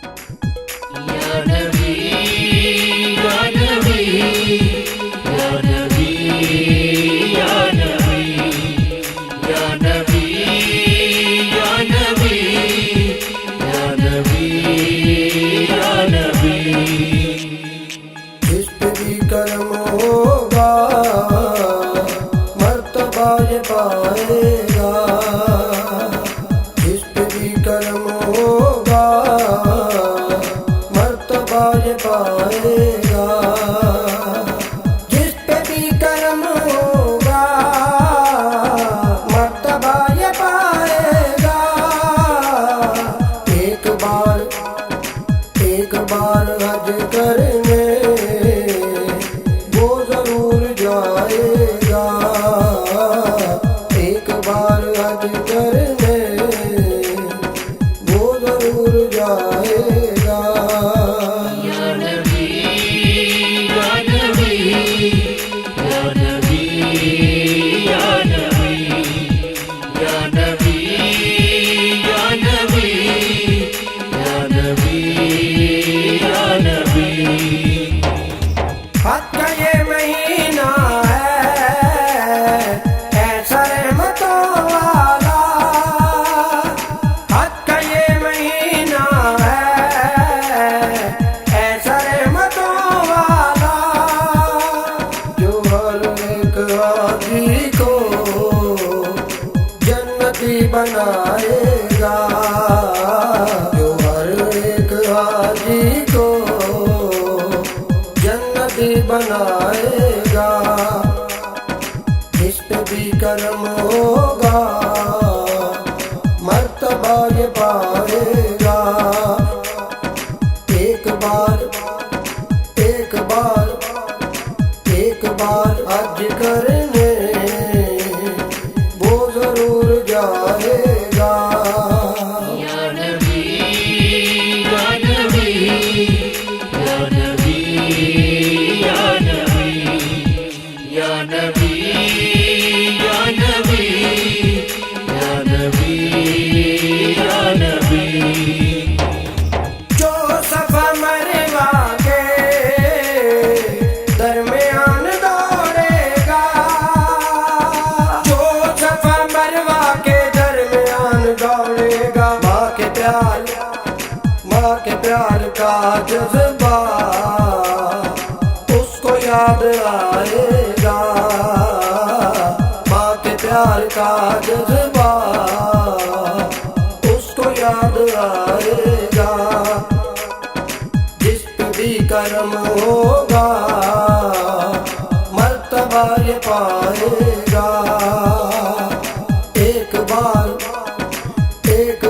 या नबी या नबी या नबी या नबी या नबी या नबी या नबी या नबी। जिस पे भी कर्म होगा मर्तबा ये पाएगा। जिस पे भी कर्म होगा मर्तबा ये पाएगा। जिस पे भी कर्म होगा मर्तबा ये पाएगा। एक बार हज करने वो जरूर जाएगा। एक बार हज करने वो जरूर जाएगा। या नबी या नबी या नबी या नबी या नबी या नबी या नबी या नबी। हज का ये महीना है ऐसा रहमतों वाला। हज का ये महीना है ऐसा रहमतों वाला। जो हर एक हाजी को जन्नती बनाएगा। जो हर एक हाजी को जन्नती बनाएगा। जिस पे भी कर्म होगा मर्तबा ये पाएगा। एक बार हज करने वो जरूर जाएगा। या नबी या नबी या नबी या नबी या नबी या नबी या नबी या नबी। जो सफा मरवा के दरमियान दौड़ेगा। जो सफा मरवा के दरमियान दौड़ेगा। माँ के प्यार का जज्बा उसको याद आएगा। माँ के प्यार का जज्बा उसको याद आएगा। जिस पे भी कर्म होगा मर्तबा ये पाएगा। एक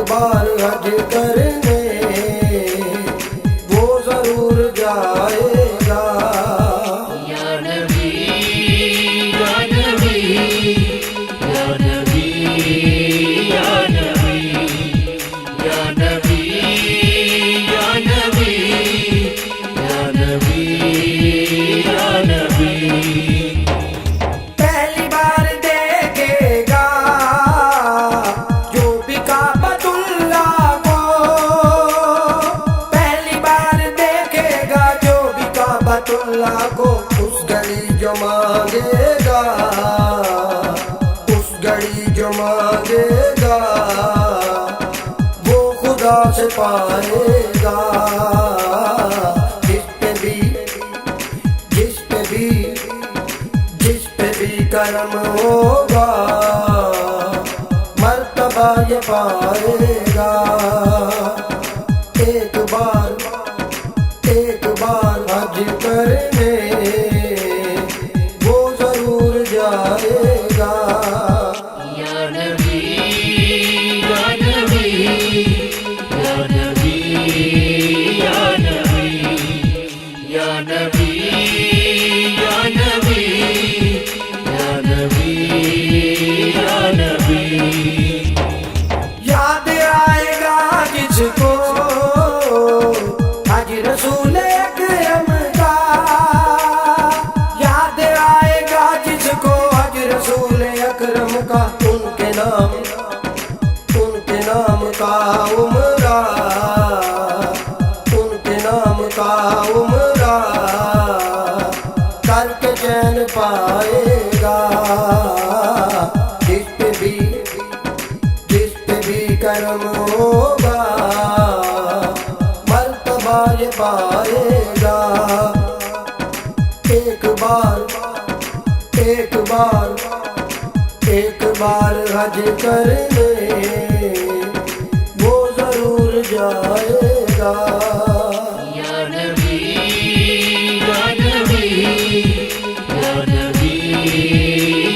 बार हज करने वो जरूर जाएगा। या नबी या नबी या नबी या नबी या नबी या नबी या नबी या नबी। पहली बार देखेगा जो भी काबतुल्ला को। पहली बार देखेगा जो भी काबतुल्ला को। उस घड़ी जो मांगेगा उस घड़ी जो मांगेगा वो खुदा से पाएगा। जिस पे भी कर्म होगा मर्तबा ये पाएगा। एक बार हज करने वो जरूर जाएगा। या नबी या नबी या नबी या नबी या नबी या नबी या नबी या नबी। याद आएगा जिसको पाएगा। एक बार हज करने वो जरूर जाएगा। या नबी या नबी या नबी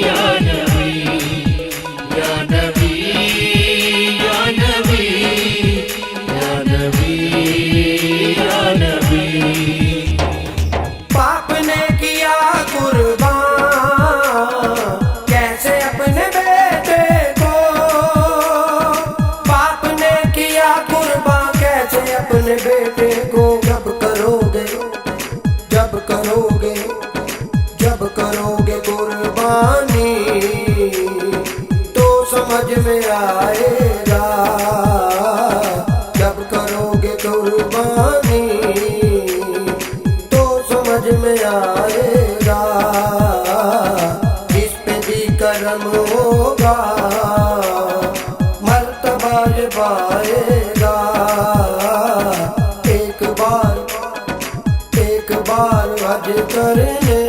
या नबी या नबी या नबी या नबी या नबी। पाप ने किया कुर्बान कैसे अपने बेटे को, पाप ने किया कुर्बान कैसे अपने बेटे को। जब करोगे कुर्बानी तो समझ में आएगा। जब करोगे कुर्बानी तो समझ में आएगा। जिस पे भी करम होगा मर्तबा ये पाएगा। एक बार हज करने